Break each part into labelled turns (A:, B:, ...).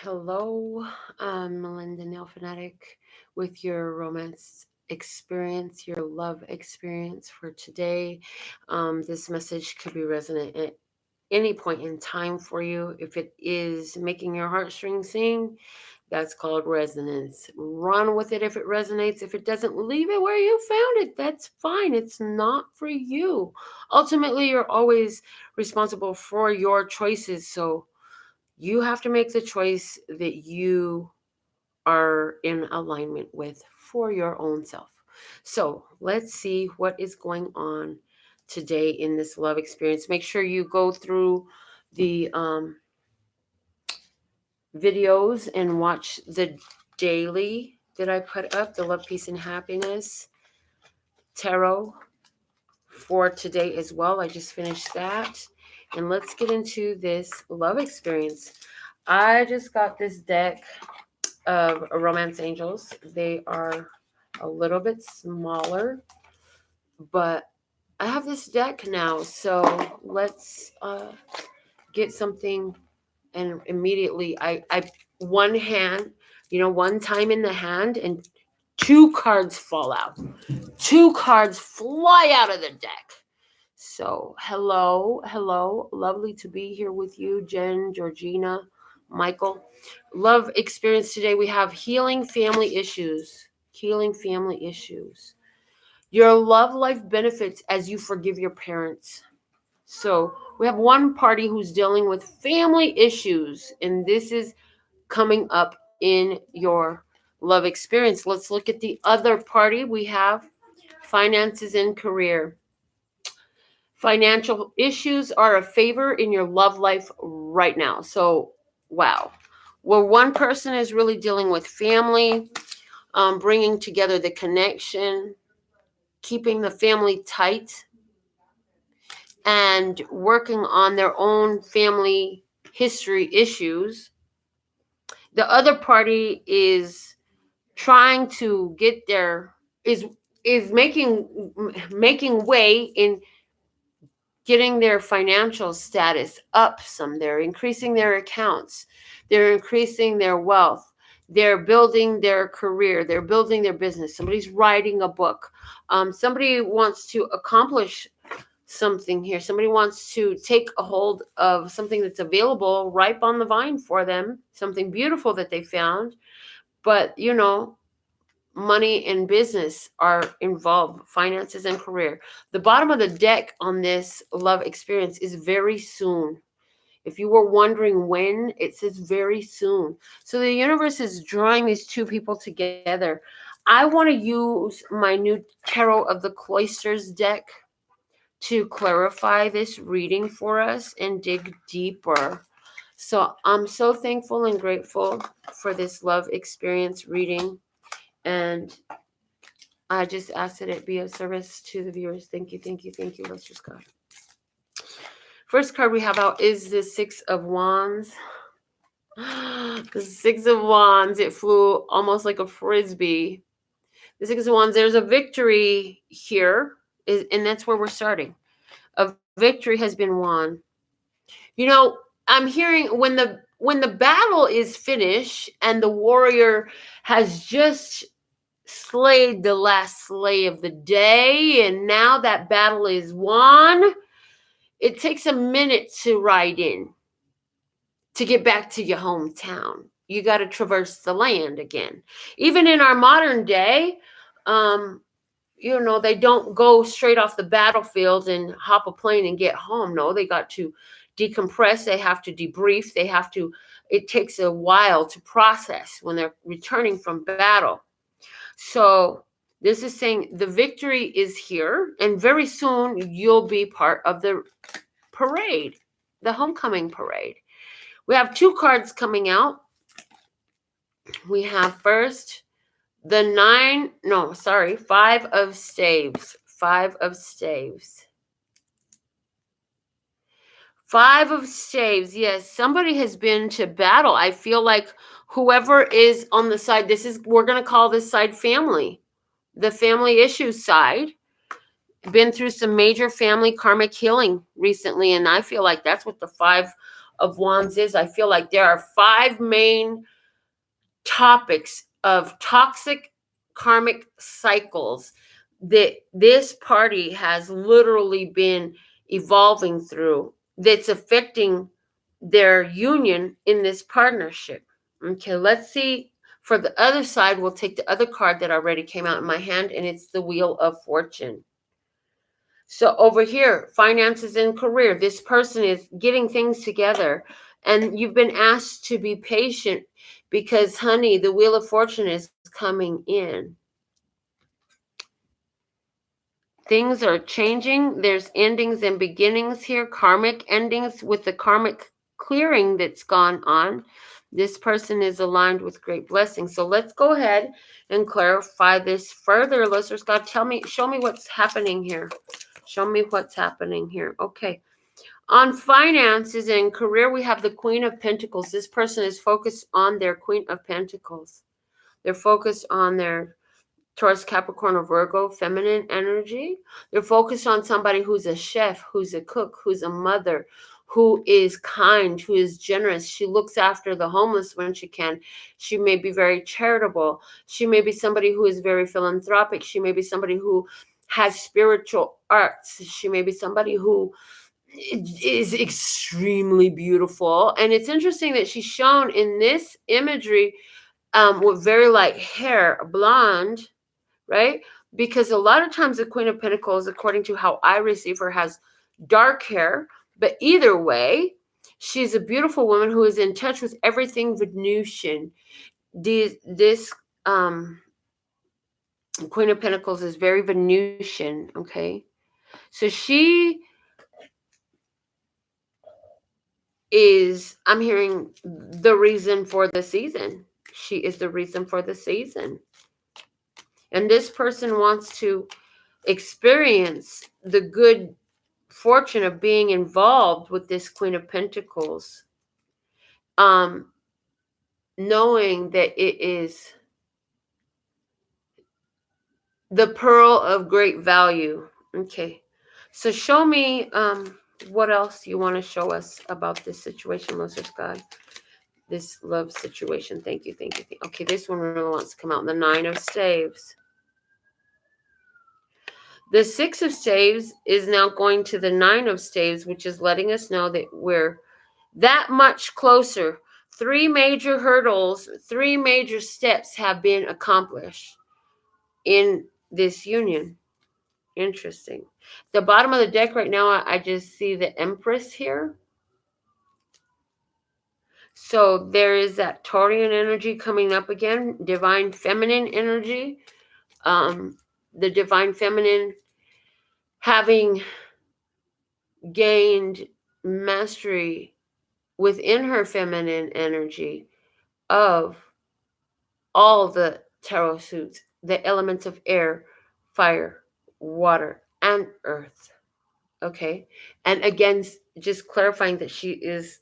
A: Hello, I'm Melinda NailFanatic with your romance experience, your love experience for today. This message could be resonant at any point in time for you. If it is making your heartstrings sing, that's called resonance. Run with it if it resonates. If it doesn't, leave it where you found it. That's fine. It's not for you. Ultimately, you're always responsible for your choices. So, you have to make the choice that you are in alignment with for your own self. So let's see what is going on today in this love experience. Make sure you go through the videos and watch the daily that I put up, the Love, Peace, and Happiness Tarot for today as well. I just finished that. And let's get into this love experience. I just got this deck of romance angels. They are a little bit smaller, but I have this deck now. So let's get something. And immediately I one hand, one time in the hand, and two cards fall out. Two cards fly out of the deck. So hello, lovely to be here with you, Jen, Georgina, Michael. Love experience today. We have healing family issues. Healing family issues. Your love life benefits as you forgive your parents. So we have one party who's dealing with family issues, and this is coming up in your love experience. Let's look at the other party. We have finances and career. Financial issues are a favor in your love life right now. So, wow. Where one person is really dealing with family, bringing together the connection, keeping the family tight, and working on their own family history issues. The other party is trying to get there, is making way in getting their financial status up some. They're increasing their accounts. They're increasing their wealth. They're building their career. They're building their business. Somebody's writing a book. Somebody wants to accomplish something here. Somebody wants to take a hold of something that's available, ripe on the vine for them, something beautiful that they found. But, money and business are involved, finances and career. The bottom of the deck on this love experience is very soon. If you were wondering when, it says very soon. So the universe is drawing these two people together. I want to use my new Tarot of the Cloisters deck to clarify this reading for us and dig deeper. So I'm so thankful and grateful for this love experience reading. And I just ask that it be of service to the viewers. Thank you, thank you, thank you. Let's just go. First card we have out is the Six of Wands. The Six of Wands. It flew almost like a frisbee. The Six of Wands. There's a victory here, and that's where we're starting. A victory has been won. I'm hearing when the battle is finished and the warrior has just slayed the last slay of the day, and now that battle is won, it takes a minute to ride in, to get back to your hometown. You got to traverse the land again. Even in our modern day, they don't go straight off the battlefield and hop a plane and get home. No, they got to decompress. They have to debrief. It takes a while to process when they're returning from battle. So this is saying the victory is here, and very soon you'll be part of the parade, the homecoming parade. We have two cards coming out. We have first the Five of Staves. Five of Staves. Five of Staves. Yes, somebody has been to battle. I feel like whoever is on the side, we're going to call this side family. The family issues side. Been through some major family karmic healing recently, and I feel like that's what the Five of Wands is. I feel like there are 5 main topics of toxic karmic cycles that this party has literally been evolving through, that's affecting their union in this partnership. Okay, let's see. For the other side, we'll take the other card that already came out in my hand, and it's the Wheel of Fortune. So over here, finances and career, this person is getting things together, and you've been asked to be patient because, honey, the Wheel of Fortune is coming in. Things are changing. There's endings and beginnings here, karmic endings with the karmic clearing that's gone on. This person is aligned with great blessings. So let's go ahead and clarify this further. Listeners, God, show me what's happening here. Show me what's happening here. Okay. On finances and career, we have the Queen of Pentacles. This person is focused on their Queen of Pentacles. They're focused on their Taurus, Capricorn, or Virgo feminine energy. They're focused on somebody who's a chef, who's a cook, who's a mother, who is kind, who is generous. She looks after the homeless when she can. She may be very charitable. She may be somebody who is very philanthropic. She may be somebody who has spiritual arts. She may be somebody who is extremely beautiful. And it's interesting that she's shown in this imagery with very light hair, blonde, right? Because a lot of times the Queen of Pentacles, according to how I receive her, has dark hair. But either way, she's a beautiful woman who is in touch with everything Venusian. This Queen of Pentacles is very Venusian, okay? So she is, I'm hearing, the reason for the season. She is the reason for the season. And this person wants to experience the good fortune of being involved with this Queen of Pentacles, knowing that it is the pearl of great value. Okay, so show me what else you want to show us about this situation, Most of God. This love situation. Thank you. Okay, this one really wants to come out. The 9 of Staves. The 6 of Staves is now going to the 9 of Staves, which is letting us know that we're that much closer. 3 major hurdles, 3 major steps have been accomplished in this union. Interesting. The bottom of the deck right now, I just see the Empress here. So there is that Taurian energy coming up again, divine feminine energy. The divine feminine having gained mastery within her feminine energy of all the tarot suits, the elements of air, fire, water, and earth. Okay. And again, just clarifying that she is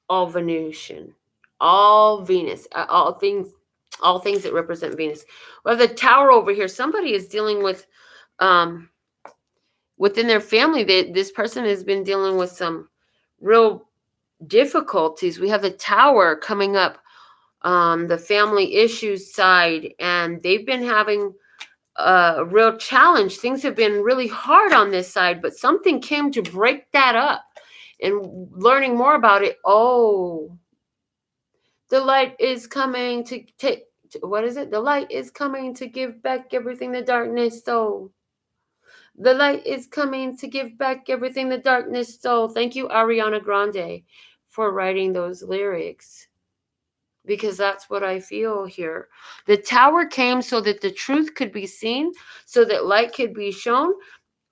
A: all Venusian, all Venus, all things that represent Venus. Well, the Tower over here, somebody is dealing with, within their family, this person has been dealing with some real difficulties. We have the Tower coming up on the family issues side, and they've been having a real challenge. Things have been really hard on this side, but something came to break that up. And learning more about it, the light is coming to take, what is it? The light is coming to give back everything the darkness stole. The light is coming to give back everything the darkness stole. Thank you, Ariana Grande, for writing those lyrics, because that's what I feel here. The Tower came so that the truth could be seen, so that light could be shown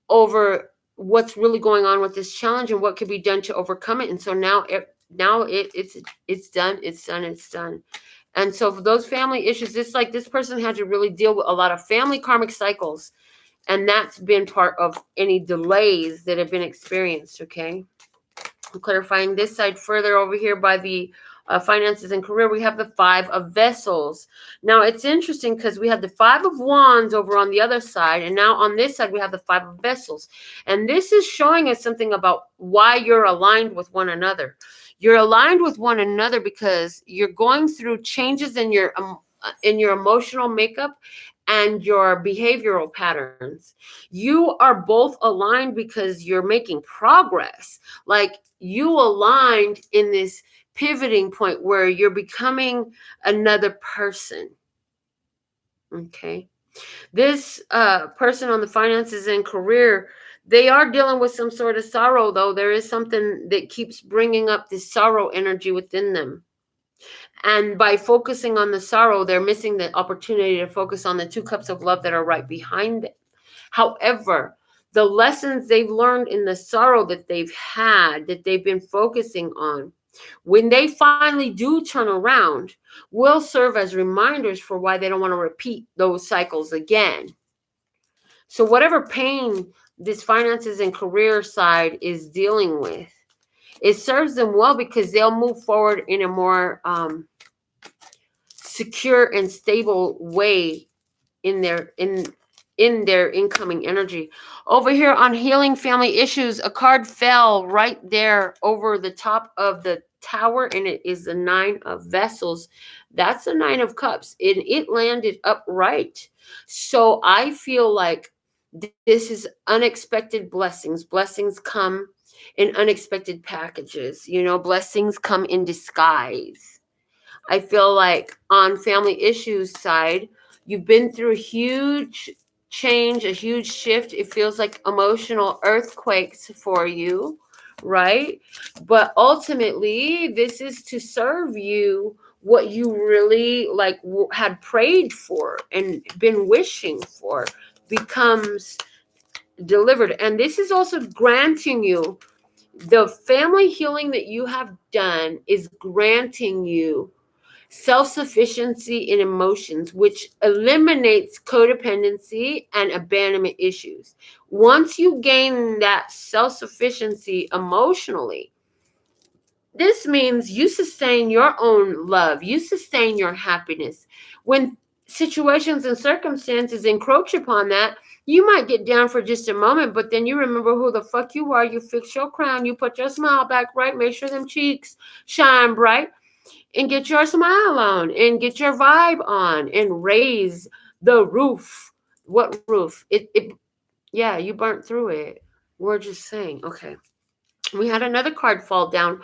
A: over what's really going on with this challenge and what could be done to overcome it. And so now it's done. And so for those family issues, this person had to really deal with a lot of family karmic cycles, and that's been part of any delays that have been experienced. Okay, I'm clarifying this side further over here by the finances and career. We have the 5 of Vessels. Now it's interesting because we have the 5 of Wands over on the other side, and now on this side we have the 5 of Vessels. And this is showing us something about why you're aligned with one another. You're aligned with one another because you're going through changes in your emotional makeup and your behavioral patterns. You are both aligned because you're making progress. Like, you aligned in this pivoting point where you're becoming another person. Okay. This person on the finances and career, they are dealing with some sort of sorrow, though. There is something that keeps bringing up this sorrow energy within them. And by focusing on the sorrow, they're missing the opportunity to focus on the two cups of love that are right behind it. However, the lessons they've learned in the sorrow that they've had, that they've been focusing on, when they finally do turn around, will serve as reminders for why they don't want to repeat those cycles again. So whatever pain this finances and career side is dealing with, it serves them well because they'll move forward in a more secure and stable way in their incoming energy. Over here on healing family issues, a card fell right there over the top of the tower, and it is the 9 of vessels. That's the 9 of cups, and it landed upright. So I feel like this is unexpected blessings. Blessings come in unexpected packages. Blessings come in disguise. I feel like on family issues side, you've been through a huge change, a huge shift. It feels like emotional earthquakes for you, right? But ultimately, this is to serve you what you really had prayed for and been wishing for becomes delivered. And this is also granting you the family healing that you have done is granting you self-sufficiency in emotions, which eliminates codependency and abandonment issues. Once you gain that self-sufficiency emotionally, this means you sustain your own love, you sustain your happiness. When situations and circumstances encroach upon that, you might get down for just a moment, but then you remember who the fuck you are. You fix your crown, you put your smile back right, make sure them cheeks shine bright, and get your smile on and get your vibe on and raise the roof. What roof? Yeah, you burnt through it. We're just saying. Okay. We had another card fall down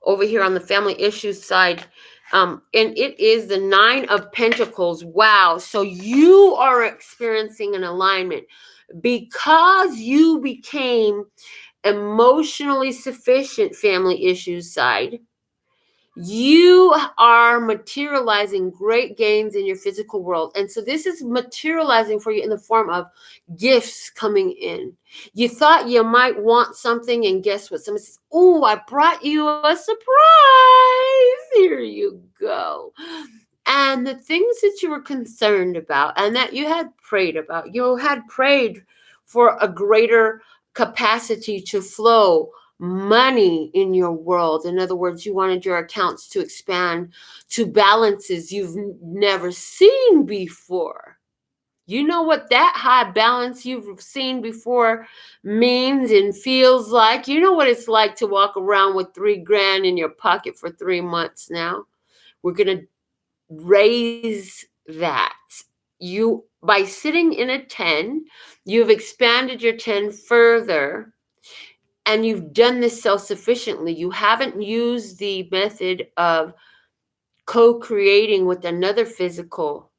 A: over here on the family issues side. And it is the 9 of Pentacles. Wow. So you are experiencing an alignment because you became emotionally sufficient, family issues side. You are materializing great gains in your physical world. And so this is materializing for you in the form of gifts coming in. You thought you might want something, and guess what? Somebody says, "Oh, I brought you a surprise. Here you go." And the things that you were concerned about and that you had prayed about, you had prayed for a greater capacity to flow money in your world. In other words, you wanted your accounts to expand to balances you've never seen before. You know what that high balance you've seen before means and feels like? You know what it's like to walk around with $3,000 in your pocket for 3 months now. We're going to raise that. You, by sitting in a 10, you've expanded your 10 further. And you've done this self-sufficiently. You haven't used the method of co-creating with another physical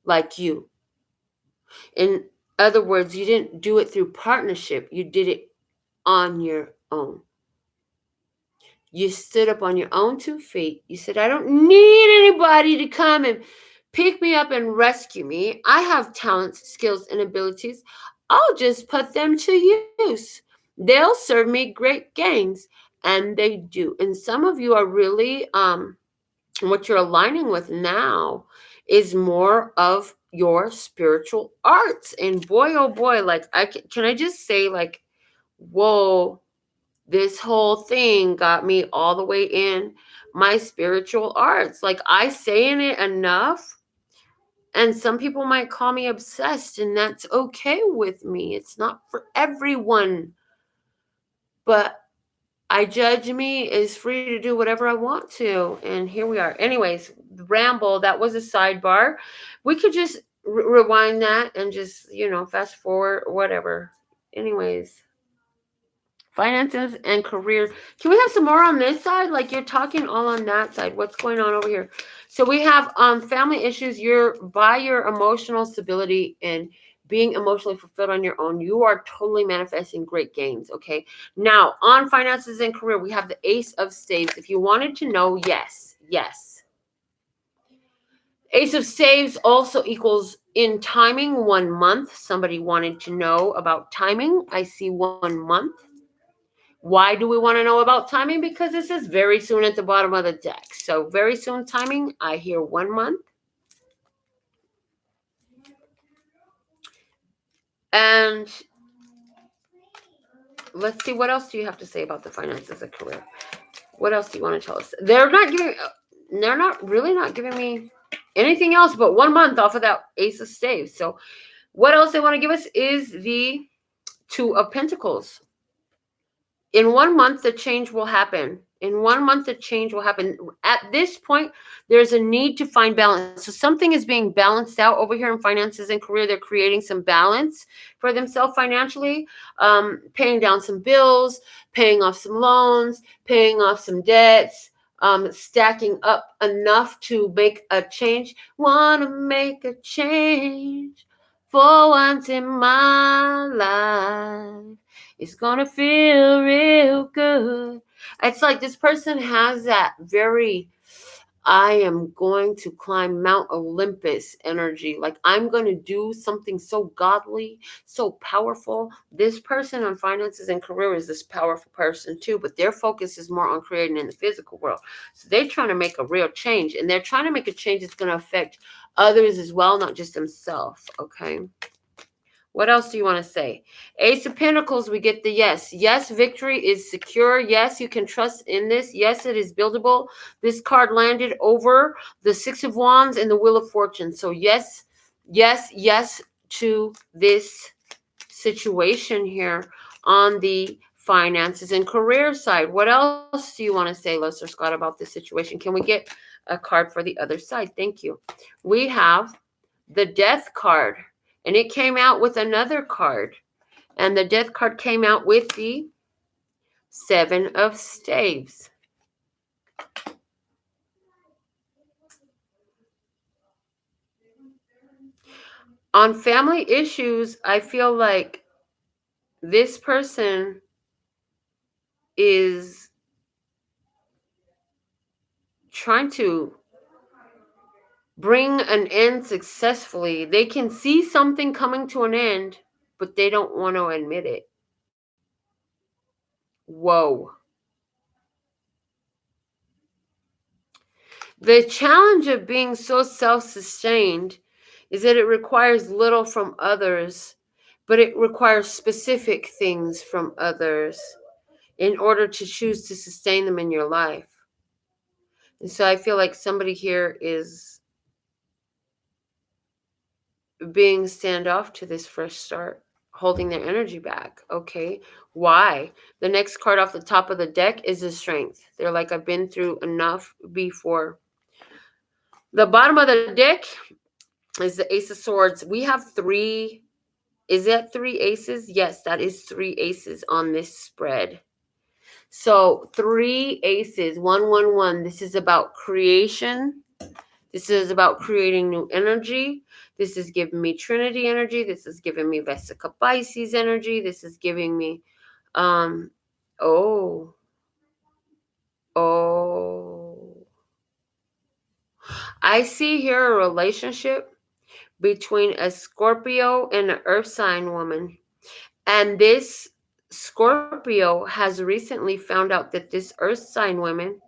A: like you. In other words, you didn't do it through partnership. You did it on your own. You stood up on your own 2 feet. You said, "I don't need anybody to come and pick me up and rescue me. I have talents, skills, and abilities. I'll just put them to use. They'll serve me great gains." And they do. And some of you are really, what you're aligning with now is more of your spiritual arts. And boy, oh boy, can I just say, whoa, this whole thing got me all the way in my spiritual arts. Like, I say in it enough. And some people might call me obsessed, and that's okay with me. It's not for everyone. But I judge me is free to do whatever I want to. And here we are. Anyways, ramble, that was a sidebar. We could just rewind that and just, fast forward, whatever. Anyways, finances and career. Can we have some more on this side? Like you're talking all on that side. What's going on over here? So we have family issues. By your emotional stability and being emotionally fulfilled on your own, you are totally manifesting great gains. Okay. Now on finances and career, we have the Ace of Staves. If you wanted to know, yes. Ace of Staves also equals in timing 1 month. Somebody wanted to know about timing. I see 1 month. Why do we want to know about timing? Because this is very soon at the bottom of the deck. So very soon timing, I hear 1 month. And let's see, what else do you have to say about the finances and career? What else do you want to tell us? They're not really giving me anything else but 1 month off of that Ace of Staves. So what else they want to give us is the Two of Pentacles. In 1 month, the change will happen. In 1 month, the change will happen. At this point, there's a need to find balance. So something is being balanced out over here in finances and career. They're creating some balance for themselves financially, paying down some bills, paying off some loans, paying off some debts, stacking up enough to make a change. Want to make a change for once in my life. It's gonna feel real good. It's like this person has that very, I am going to climb Mount Olympus energy. Like I'm going to do something so godly, so powerful. This person on finances and career is this powerful person too, but their focus is more on creating in the physical world. So they're trying to make a real change, and they're trying to make a change that's going to affect others as well, not just themselves. Okay. What else do you want to say? Ace of Pentacles, we get the yes. Yes, victory is secure. Yes, you can trust in this. Yes, it is buildable. This card landed over the Six of Wands and the Wheel of Fortune. So yes to this situation here on the finances and career side. What else do you want to say, Lester Scott, about this situation? Can we get a card for the other side? Thank you. We have the Death card. And it came out with another card. And the Death card came out with the Seven of Staves. On family issues, I feel like this person is trying to bring an end successfully. They can see something coming to an end, but they don't want to admit it. Whoa. The challenge of being so self-sustained is that it requires little from others, but it requires specific things from others in order to choose to sustain them in your life. And so I feel like somebody here is being standoff to this fresh start, holding their energy back. Okay, why? The next card off the top of the deck is the Strength. They're like, I've been through enough before. The bottom of the deck is the Ace of Swords. We have 3. Is that 3 aces? Yes, that is 3 aces on this spread. So 3 aces, 1, 1, 1. This is about creation. This is about creating new energy. This is giving me Trinity energy. This is giving me Vesica Pisces energy. This is giving me, I see here a relationship between a Scorpio and an Earth sign woman. And this Scorpio has recently found out that this Earth sign woman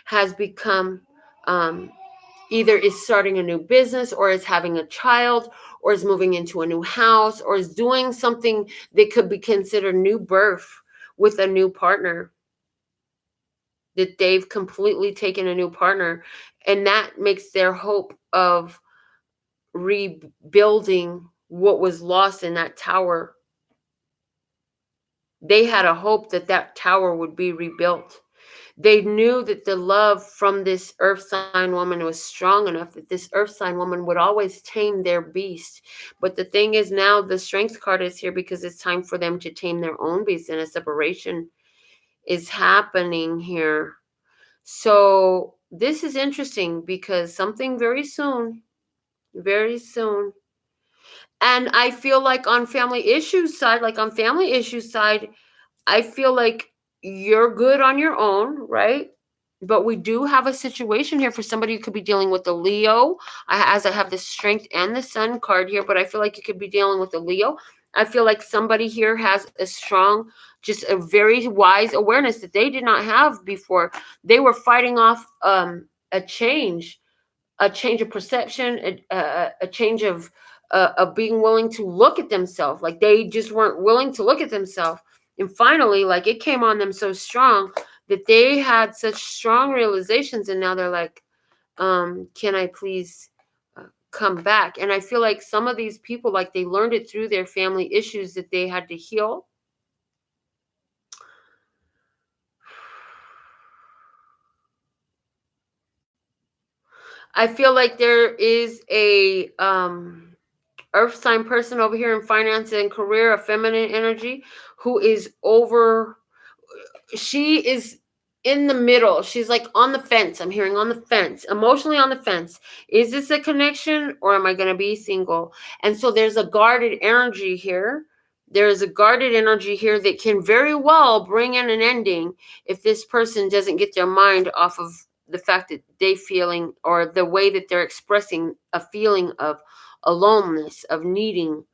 A: has become either is starting a new business, or is having a child, or is moving into a new house, or is doing something that could be considered new birth with a new partner. That they've completely taken a new partner, and that makes their hope of rebuilding what was lost in that tower They had a hope that that tower would be rebuilt. They knew that the love from this earth sign woman was strong enough that this earth sign woman would always tame their beast. But the thing is, now the strength card is here because it's time for them to tame their own beast, and a separation is happening here. So this is interesting because something very soon. And I feel like on family issues side, I feel like you're good on your own, right? But we do have a situation here for somebody who could be dealing with a Leo. As I have the strength and the sun card here, but I feel like you could be dealing with a Leo. I feel like somebody here has a strong, just a very wise awareness that they did not have before. They were fighting off a change, a change of perception, a change of being willing to look at themselves. Like they just weren't willing to look at themselves. And finally, like it came on them so strong that they had such strong realizations, and now they're like, can I please come back? And I feel like some of these people, like they learned it through their family issues that they had to heal. I feel like there is a earth sign person over here in finance and career, a feminine energy, who is over, she is in the middle. She's like on the fence. I'm hearing on the fence, emotionally on the fence. Is this a connection or am I going to be single? And so there's a guarded energy here. There's a guarded energy here that can very well bring in an ending if this person doesn't get their mind off of the fact that they feeling, or the way that they're expressing a feeling of aloneness, of needing,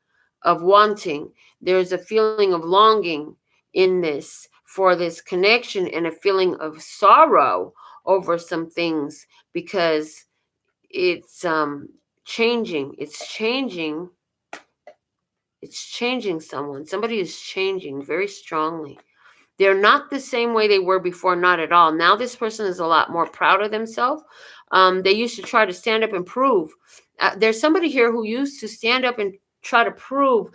A: of wanting. There's a feeling of longing in this, for this connection, and a feeling of sorrow over some things because it's changing. It's changing someone. Somebody is changing very strongly. They're not the same way they were before, not at all. Now this person is a lot more proud of themselves. They used to try to stand up and prove. There's somebody here who used to stand up and try to prove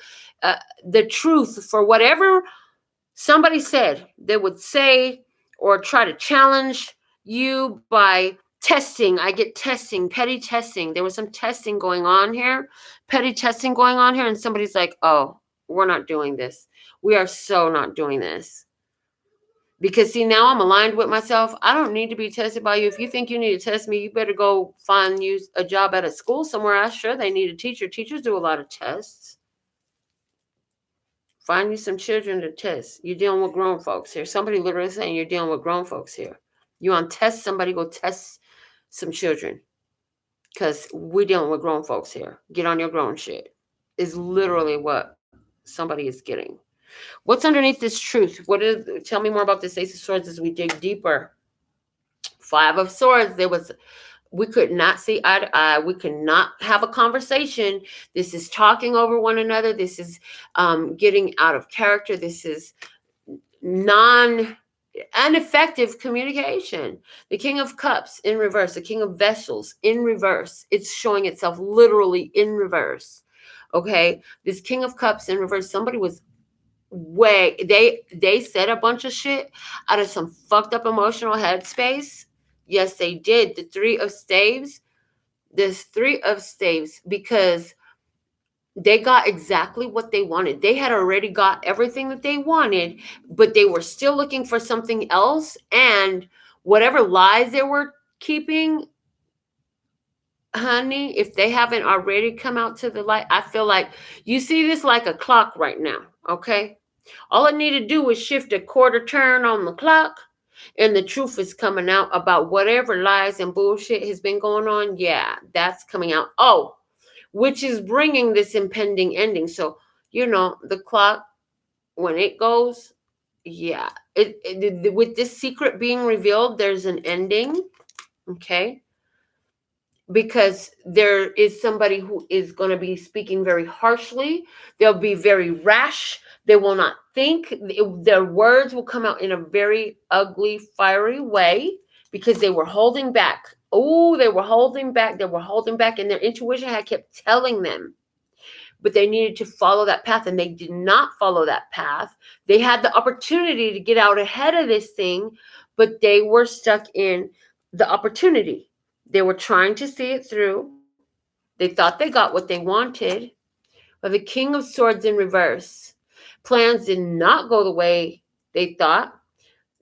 A: the truth for whatever somebody said. They would say or try to challenge you by testing. I get testing, petty testing. There was some testing going on here, petty testing going on here. And somebody's like, oh, we're not doing this. We are so not doing this. Because see, now I'm aligned with myself. I don't need to be tested by you. If you think you need to test me, you better go find you a job at a school somewhere. I'm sure they need a teacher. Teachers do a lot of tests. Find you some children to test. You're dealing with grown folks here. Somebody literally saying you're dealing with grown folks here. You want to test somebody, go test some children. Because we're dealing with grown folks here. Get on your grown shit. Is literally what somebody is getting. What's underneath this truth? Tell me more about this Ace of Swords as we dig deeper. Five of Swords. We could not see eye to eye. We could not have a conversation. This is talking over one another. This is getting out of character. This is ineffective communication. The King of Cups in reverse. The King of Vessels in reverse. It's showing itself literally in reverse. Okay? This King of Cups in reverse. Somebody was they said a bunch of shit out of some fucked up emotional headspace. Yes, they did. The Three of Staves. This Three of Staves, because they got exactly what they wanted. They had already got everything that they wanted, but they were still looking for something else. And whatever lies they were keeping, honey, if they haven't already come out to the light, I feel like you see this like a clock right now, okay? All it needed to do was shift a quarter turn on the clock, and the truth is coming out about whatever lies and bullshit has been going on. Yeah, that's coming out. Oh, which is bringing this impending ending. So, the clock, when it goes, yeah. With this secret being revealed, there's an ending, okay? Because there is somebody who is going to be speaking very harshly. They'll be very rash. They will not think. Their words will come out in a very ugly, fiery way because they were holding back. Oh, they were holding back. And their intuition had kept telling them. but they needed to follow that path, and they did not follow that path. They had the opportunity to get out ahead of this thing, but they were stuck in the opportunity. They were trying to see it through. They thought they got what they wanted. But the King of Swords in reverse. Plans did not go the way they thought.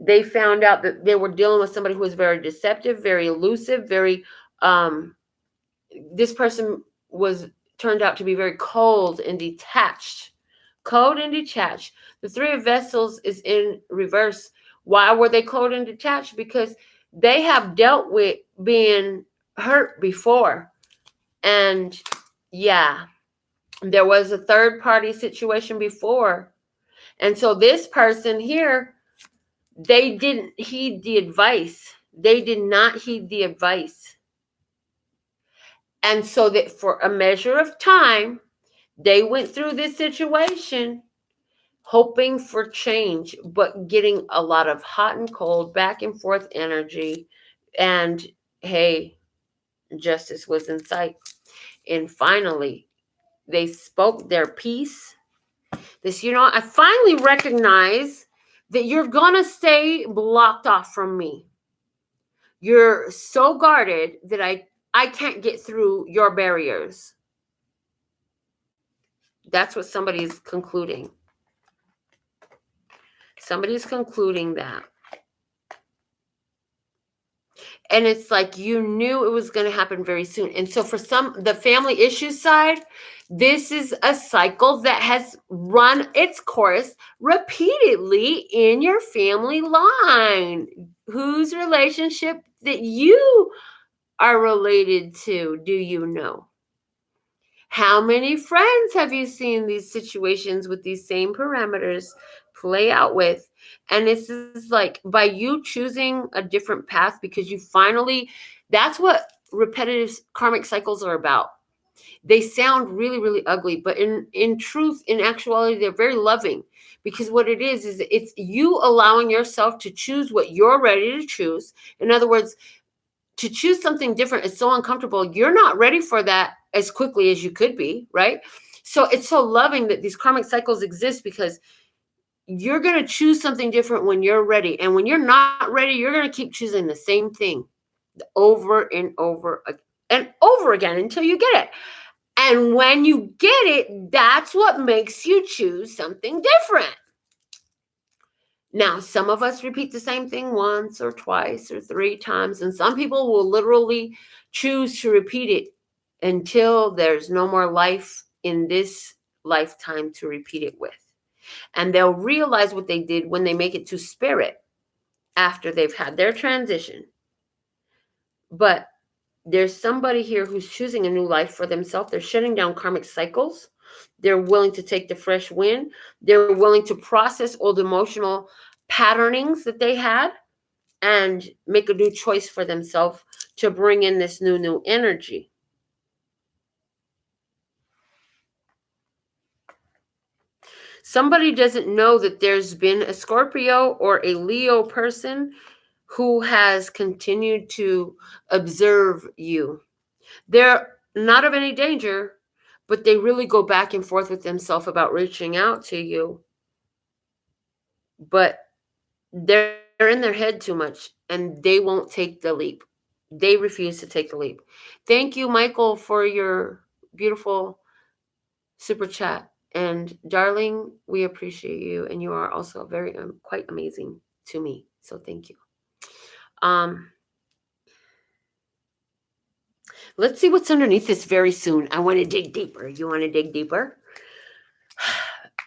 A: They found out that they were dealing with somebody who was very deceptive, very elusive, this person was turned out to be very cold and detached. Cold and detached. The Three of Vessels is in reverse. Why were they cold and detached? Because they have dealt with being hurt before. And yeah, there was a third party situation before. And so this person here, they didn't heed the advice. They did not heed the advice. And so that for a measure of time, they went through this situation hoping for change, but getting a lot of hot and cold, back and forth energy. And hey, justice was in sight. And finally, they spoke their piece. I finally recognize that you're going to stay blocked off from me. You're so guarded that I can't get through your barriers. That's what somebody's concluding. Somebody's concluding that. And it's like you knew it was going to happen very soon. And so for the family issues side, this is a cycle that has run its course repeatedly in your family line. Whose relationship that you are related to, do you know? How many friends have you seen these situations with these same parameters play out with? And this is like by you choosing a different path because you finally, that's what repetitive karmic cycles are about. They sound really, really ugly, but in truth, in actuality, they're very loving, because what it is it's you allowing yourself to choose what you're ready to choose. In other words, to choose something different is so uncomfortable. You're not ready for that as quickly as you could be, right? So it's so loving that these karmic cycles exist, because you're going to choose something different when you're ready. And when you're not ready, you're going to keep choosing the same thing over and over and over again until you get it. And when you get it, that's what makes you choose something different. Now, some of us repeat the same thing once or twice or 3 times, and some people will literally choose to repeat it until there's no more life in this lifetime to repeat it with. And they'll realize what they did when they make it to spirit after they've had their transition. But there's somebody here who's choosing a new life for themselves. They're shutting down karmic cycles. They're willing to take the fresh wind. They're willing to process old emotional patternings that they had and make a new choice for themselves to bring in this new energy. Somebody doesn't know that there's been a Scorpio or a Leo person who has continued to observe you. They're not of any danger, but they really go back and forth with themselves about reaching out to you. But they're in their head too much, and they won't take the leap. They refuse to take the leap. Thank you, Michael, for your beautiful super chat. And darling, we appreciate you, and you are also very quite amazing to me. So thank you. Let's see what's underneath this very soon. I want to dig deeper. You want to dig deeper?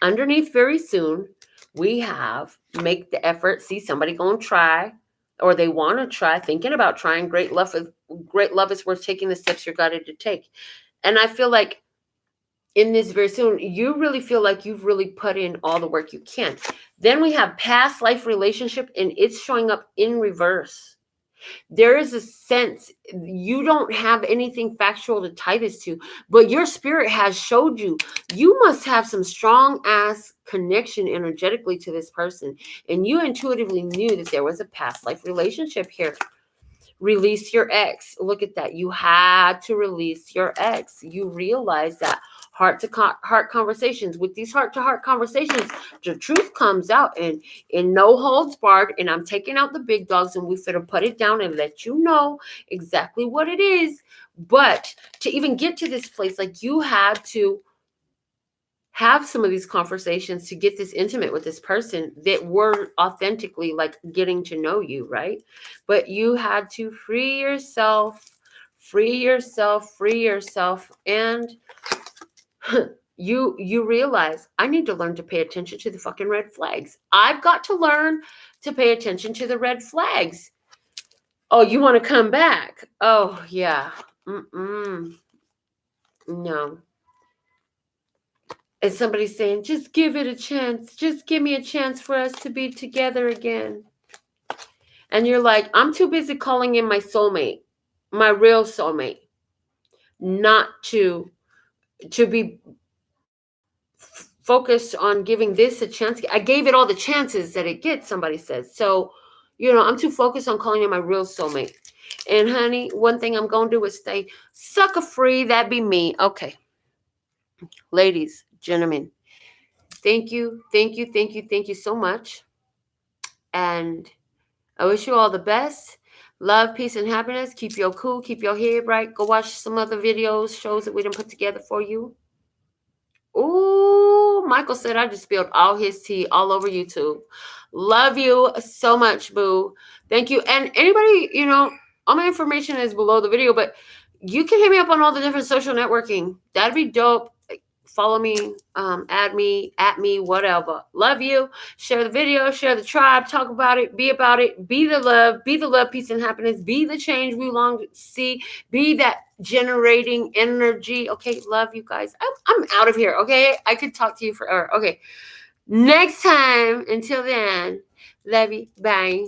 A: Underneath very soon, we have make the effort. See, somebody going to try, or they want to try, thinking about trying. Great love is worth taking the steps you're guided to take. And I feel like in this very soon, you really feel like you've really put in all the work you can. Then we have past life relationship, and it's showing up in reverse. There is a sense you don't have anything factual to tie this to, but your spirit has showed you must have some strong ass connection energetically to this person. And you intuitively knew that there was a past life relationship here. Release your ex. Look at that. You had to release your ex. You realize that heart conversations. With these heart to heart conversations, the truth comes out, and in no holds barred. And I'm taking out the big dogs, and we finna put it down and let you know exactly what it is. But to even get to this place, like, you had to have some of these conversations to get this intimate with this person that were authentically like getting to know you, right? But you had to free yourself, and you realize, I need to learn to pay attention to the fucking red flags. I've got to learn to pay attention to the red flags. Oh, you want to come back? Oh yeah. No. And somebody's saying, just give it a chance. Just give me a chance for us to be together again. And you're like, I'm too busy calling in my soulmate, my real soulmate, not to be focused on giving this a chance. I gave it all the chances that it gets, somebody says. So, I'm too focused on calling in my real soulmate. And honey, one thing I'm going to do is stay sucker free. That be me. Okay. Ladies, gentlemen, thank you so much. And I wish you all the best. Love, peace, and happiness. Keep your cool. Keep your head right. Go watch some other videos, shows that we done put together for you. Ooh, Michael said I just spilled all his tea all over YouTube. Love you so much, boo. Thank you. And anybody, all my information is below the video, but you can hit me up on all the different social networking. That'd be dope. Follow me, add me, at me, whatever. Love you. Share the video, share the tribe, talk about it, be the love, peace, and happiness, be the change we long to see, be that generating energy. Okay, love you guys. I'm out of here, okay? I could talk to you forever. Okay, next time, until then, love you, bye.